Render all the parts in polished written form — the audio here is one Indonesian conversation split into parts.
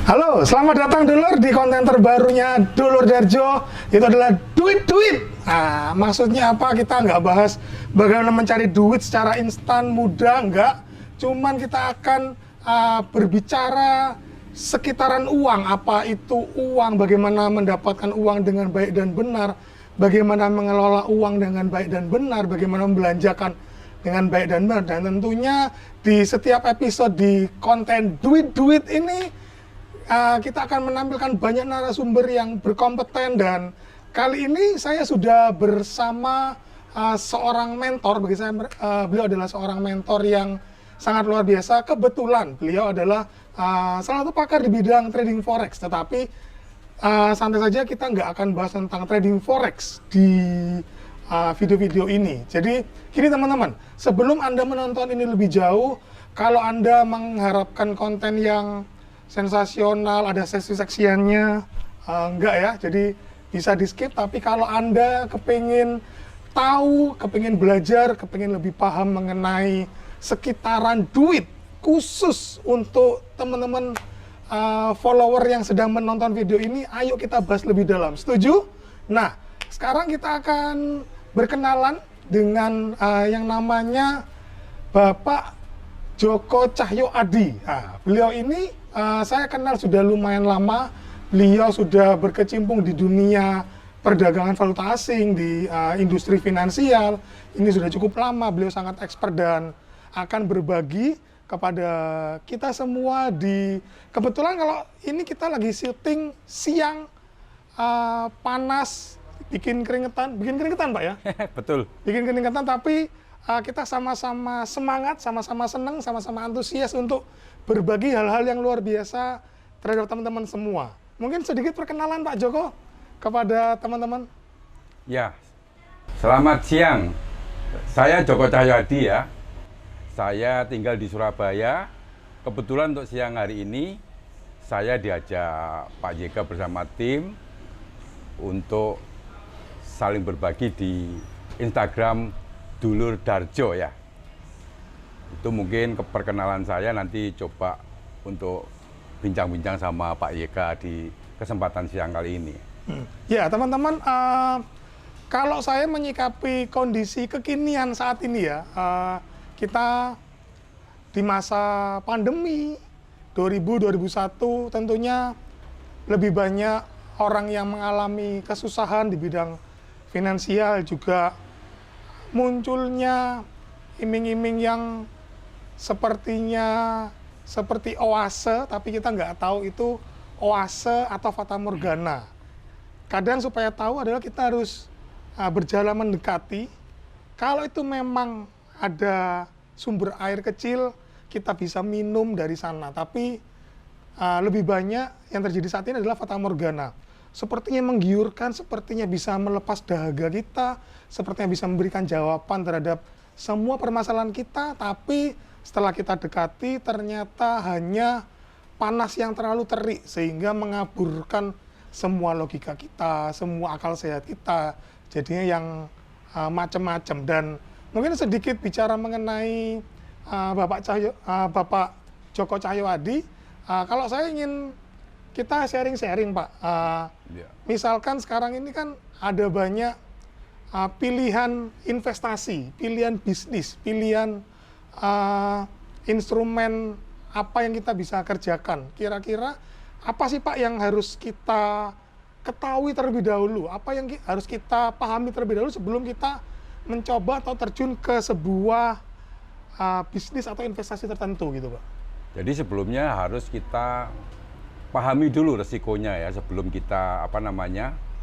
Halo, selamat datang dulur di konten terbarunya Dulur Darjo. Itu adalah duit-duit. Nah, maksudnya apa? Kita nggak bahas bagaimana mencari duit secara instan, mudah, nggak. Cuman kita akan berbicara sekitaran uang. Apa itu uang, bagaimana mendapatkan uang dengan baik dan benar, bagaimana mengelola uang dengan baik dan benar, bagaimana membelanjakan dengan baik dan benar. Dan tentunya di setiap episode di konten duit-duit ini kita akan menampilkan banyak narasumber yang berkompeten, dan kali ini saya sudah bersama seorang mentor. Bagi saya, beliau adalah seorang mentor yang sangat luar biasa. Kebetulan beliau adalah salah satu pakar di bidang trading forex, tetapi santai saja, kita nggak akan bahas tentang trading forex di video-video ini. Jadi gini teman-teman, sebelum Anda menonton ini lebih jauh, kalau Anda mengharapkan konten yang sensasional, ada seksi-seksiannya, enggak ya, jadi bisa di skip. Tapi kalau Anda kepingin tahu, kepingin belajar, kepingin lebih paham mengenai sekitaran duit, khusus untuk teman-teman follower yang sedang menonton video ini, ayo kita bahas lebih dalam. Setuju? Nah, sekarang kita akan berkenalan dengan yang namanya Bapak Djoko Cahyo Adi. Nah, beliau ini saya kenal sudah lumayan lama. Beliau sudah berkecimpung di dunia perdagangan valuta asing, di industri finansial. Ini sudah cukup lama. Beliau sangat expert dan akan berbagi kepada kita semua di... Kebetulan kalau ini kita lagi syuting siang, panas, bikin keringetan Pak ya? Betul. Bikin keringetan, tapi kita sama-sama semangat, sama-sama senang, sama-sama antusias untuk berbagi hal-hal yang luar biasa terhadap teman-teman semua. Mungkin sedikit perkenalan Pak Djoko kepada teman-teman. Ya, selamat siang. Saya Djoko Cahyo Adi ya. Saya tinggal di Surabaya. Kebetulan untuk siang hari ini, saya diajak Pak JK bersama tim untuk saling berbagi di Instagram Dulur Darjo ya. Itu mungkin perkenalan saya, nanti coba untuk bincang-bincang sama Pak YK di kesempatan siang kali ini. Ya teman-teman, kalau saya menyikapi kondisi kekinian saat ini ya, kita di masa pandemi 2000-2001 tentunya lebih banyak orang yang mengalami kesusahan di bidang finansial, juga munculnya iming-iming yang sepertinya seperti oase, tapi kita nggak tahu itu oase atau fata morgana. Kadang supaya tahu adalah kita harus berjalan mendekati. Kalau itu memang ada sumber air kecil, kita bisa minum dari sana. Tapi lebih banyak yang terjadi saat ini adalah fata morgana. Sepertinya menggiurkan, sepertinya bisa melepas dahaga kita, sepertinya bisa memberikan jawaban terhadap semua permasalahan kita, tapi setelah kita dekati ternyata hanya panas yang terlalu terik sehingga mengaburkan semua logika kita, semua akal sehat kita. Jadinya yang macam-macam. Dan mungkin sedikit bicara mengenai Bapak Djoko Cahyo Adi. Kalau saya ingin kita sharing-sharing Pak. Misalkan sekarang ini kan ada banyak pilihan investasi, pilihan bisnis, pilihan instrumen apa yang kita bisa kerjakan. Kira-kira apa sih Pak yang harus kita ketahui terlebih dahulu? Apa yang harus kita pahami terlebih dahulu sebelum kita mencoba atau terjun ke sebuah bisnis atau investasi tertentu gitu Pak? Jadi sebelumnya harus kita pahami dulu resikonya ya, sebelum kita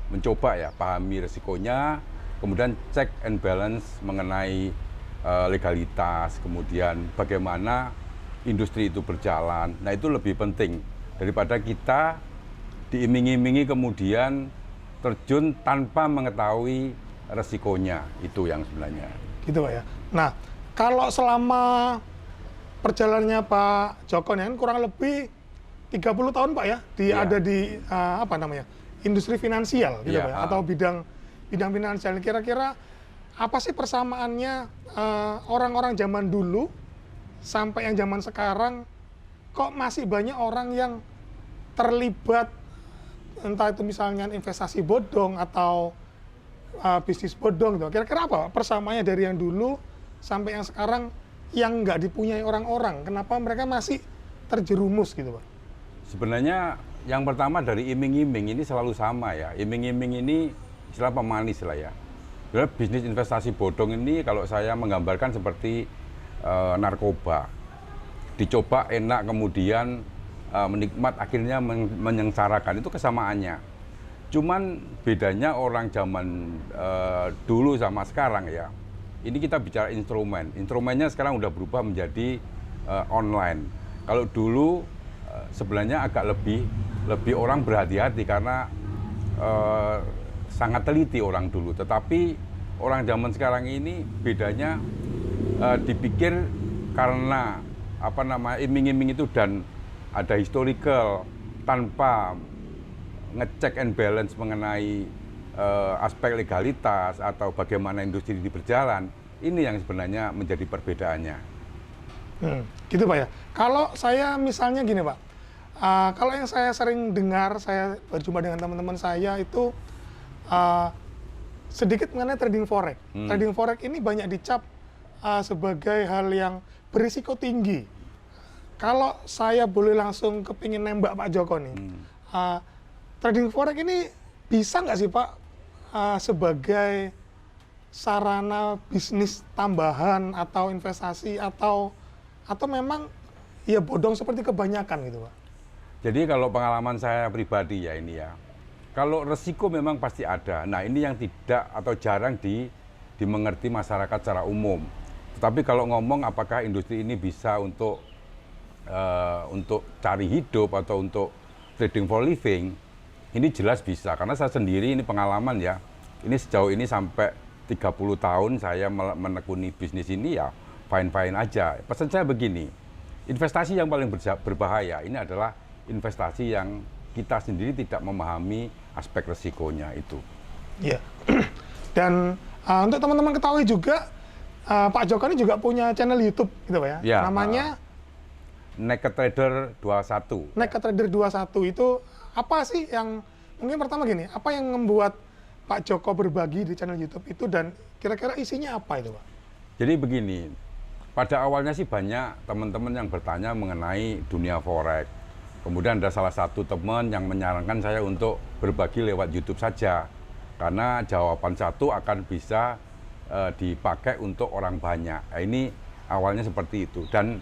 mencoba ya, pahami resikonya, kemudian check and balance mengenai legalitas, kemudian bagaimana industri itu berjalan. Nah itu lebih penting daripada kita diiming-imingi kemudian terjun tanpa mengetahui resikonya. Itu yang sebenarnya. Gitu Pak ya. Nah, kalau selama perjalanannya Pak Djoko kan kurang lebih 30 tahun Pak ya, ada di industri finansial gitu Pak ya, atau bidang finansial. Kira-kira apa sih persamaannya orang-orang zaman dulu sampai yang zaman sekarang, kok masih banyak orang yang terlibat entah itu misalnya investasi bodong atau bisnis bodong gitu. Kira-kira apa persamaannya dari yang dulu sampai yang sekarang yang nggak dipunyai orang-orang? Kenapa mereka masih terjerumus gitu, Pak? Sebenarnya yang pertama dari iming-iming ini selalu sama ya. Iming-iming ini istilah pemanis lah ya. Sebenarnya bisnis investasi bodong ini kalau saya menggambarkan seperti narkoba. Dicoba enak kemudian menikmat akhirnya menyengsarakan, itu kesamaannya. Cuman bedanya orang zaman dulu sama sekarang ya. Ini kita bicara instrumen. Instrumennya sekarang udah berubah menjadi online. Kalau dulu sebenarnya agak lebih orang berhati-hati karena sangat teliti orang dulu. Tetapi orang zaman sekarang ini bedanya dipikir karena iming-iming itu dan ada historical tanpa ngecek and balance mengenai aspek legalitas atau bagaimana industri ini berjalan, ini yang sebenarnya menjadi perbedaannya. Gitu Pak ya. Kalau saya misalnya gini Pak, kalau yang saya sering dengar, saya berjumpa dengan teman-teman saya itu sedikit mengenai trading forex. Trading forex ini banyak dicap sebagai hal yang berisiko tinggi. Kalau saya boleh langsung kepingin nembak Pak Joko nih, trading forex ini bisa nggak sih Pak sebagai sarana bisnis tambahan atau investasi atau memang ya bodong seperti kebanyakan gitu Pak? Jadi kalau pengalaman saya pribadi ya ini ya, kalau resiko memang pasti ada. Nah ini yang tidak atau jarang dimengerti masyarakat secara umum. Tetapi kalau ngomong apakah industri ini bisa untuk cari hidup atau untuk trading for living, ini jelas bisa. Karena saya sendiri ini pengalaman ya, ini sejauh ini sampai 30 tahun saya menekuni bisnis ini ya fine-fine aja. Pesan saya begini, investasi yang paling berbahaya ini adalah investasi yang kita sendiri tidak memahami aspek resikonya itu. Iya. Dan untuk teman-teman ketahui juga, Pak Joko ini juga punya channel YouTube gitu Pak ya. Ya, namanya Naked Trader 21. Naked Trader 21 itu apa sih yang mungkin pertama gini, apa yang membuat Pak Joko berbagi di channel YouTube itu dan kira-kira isinya apa itu Pak? Jadi begini, pada awalnya sih banyak teman-teman yang bertanya mengenai dunia forex. Kemudian ada salah satu teman yang menyarankan saya untuk berbagi lewat YouTube saja. Karena jawaban satu akan bisa dipakai untuk orang banyak. Nah, ini awalnya seperti itu. Dan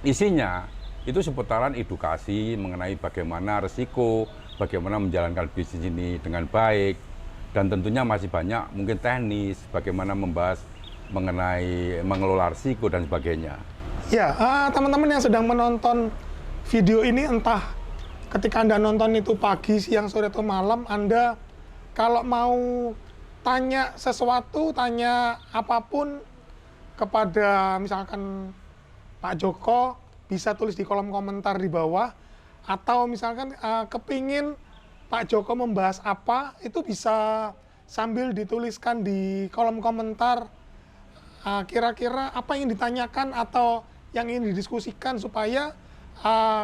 isinya itu seputaran edukasi mengenai bagaimana resiko, bagaimana menjalankan bisnis ini dengan baik. Dan tentunya masih banyak mungkin teknis, bagaimana membahas mengenai mengelola risiko dan sebagainya. Ya, teman-teman yang sedang menonton video ini, entah ketika Anda nonton itu pagi, siang, sore, atau malam, Anda kalau mau tanya sesuatu, tanya apapun kepada misalkan Pak Joko, bisa tulis di kolom komentar di bawah, atau misalkan kepingin Pak Joko membahas apa, itu bisa sambil dituliskan di kolom komentar kira-kira apa yang ditanyakan atau yang ingin didiskusikan supaya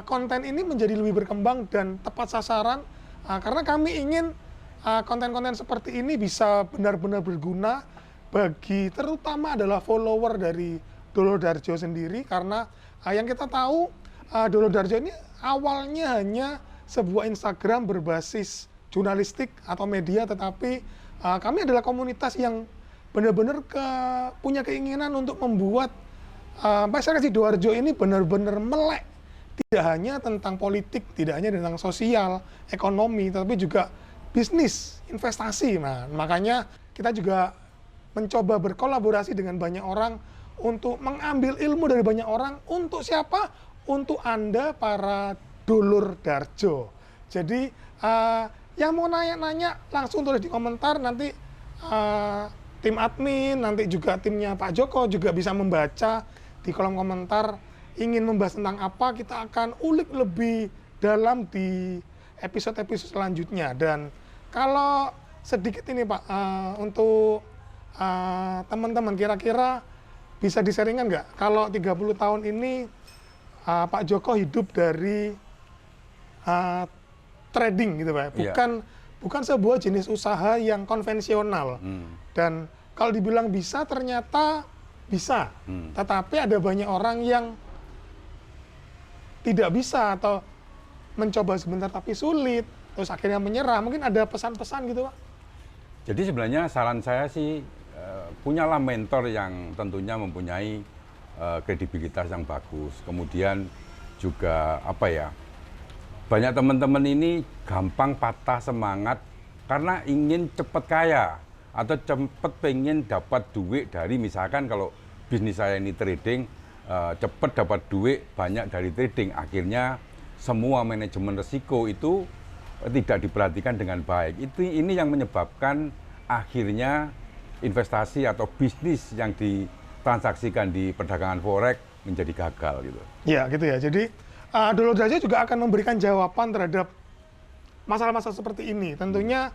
konten ini menjadi lebih berkembang dan tepat sasaran, karena kami ingin konten-konten seperti ini bisa benar-benar berguna bagi terutama adalah follower dari Dolo Darjo sendiri, karena yang kita tahu Dolo Darjo ini awalnya hanya sebuah Instagram berbasis jurnalistik atau media, tetapi kami adalah komunitas yang benar-benar punya keinginan untuk membuat masyarakat Sidoarjo ini benar-benar melek, tidak hanya tentang politik, tidak hanya tentang sosial, ekonomi, tapi juga bisnis, investasi. Nah, makanya kita juga mencoba berkolaborasi dengan banyak orang untuk mengambil ilmu dari banyak orang. Untuk siapa? Untuk Anda, para dulur Darjo. Jadi, yang mau nanya-nanya langsung tulis di komentar, nanti tim admin, nanti juga timnya Pak Joko juga bisa membaca di kolom komentar ingin membahas tentang apa, kita akan ulik lebih dalam di episode-episode selanjutnya. Dan kalau sedikit ini Pak, untuk teman-teman kira-kira bisa disaringkan nggak kalau 30 tahun ini Pak Joko hidup dari trading gitu Pak. Iya. Bukan sebuah jenis usaha yang konvensional. Dan kalau dibilang bisa, ternyata bisa. Tetapi ada banyak orang yang tidak bisa atau mencoba sebentar tapi sulit, terus akhirnya menyerah. Mungkin ada pesan-pesan gitu Pak? Jadi sebenarnya saran saya sih, punyalah mentor yang tentunya mempunyai kredibilitas yang bagus. Kemudian juga apa ya, banyak teman-teman ini gampang patah semangat karena ingin cepat kaya atau cepat pengen dapat duit dari, misalkan kalau bisnis saya ini trading, cepat dapat duit banyak dari trading, akhirnya semua manajemen risiko itu tidak diperhatikan dengan baik. Ini yang menyebabkan akhirnya investasi atau bisnis yang ditransaksikan di perdagangan forex menjadi gagal gitu. Ya gitu ya. Jadi Dulur Darjo juga akan memberikan jawaban terhadap masalah-masalah seperti ini. Tentunya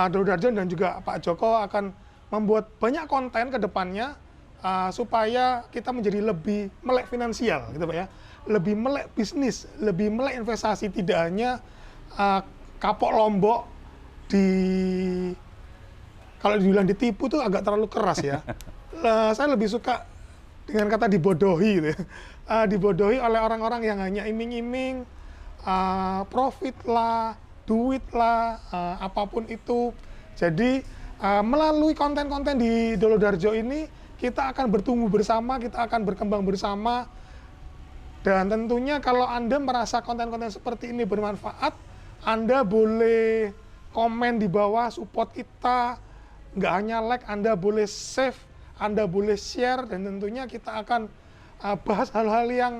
Dulur Darjo dan juga Pak Joko akan membuat banyak konten ke depannya supaya kita menjadi lebih melek finansial gitu Pak ya. Lebih melek bisnis, lebih melek investasi, tidak hanya kapok lombok kalau dibilang ditipu tuh agak terlalu keras ya. Saya lebih suka dengan kata dibodohi gitu ya. Dibodohi oleh orang-orang yang hanya iming-iming profit lah, duit lah, apapun itu. Jadi melalui konten-konten di Dulur Darjo ini kita akan bertumbuh bersama, kita akan berkembang bersama. Dan tentunya kalau Anda merasa konten-konten seperti ini bermanfaat, Anda boleh komen di bawah, support kita. Nggak hanya like, Anda boleh save, Anda boleh share, dan tentunya kita akan bahas hal-hal yang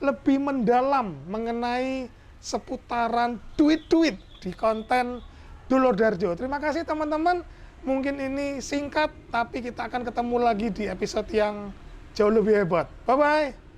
lebih mendalam mengenai seputaran duit-duit di konten Dulur Darjo. Terima kasih teman-teman. Mungkin ini singkat, tapi kita akan ketemu lagi di episode yang jauh lebih hebat. Bye-bye.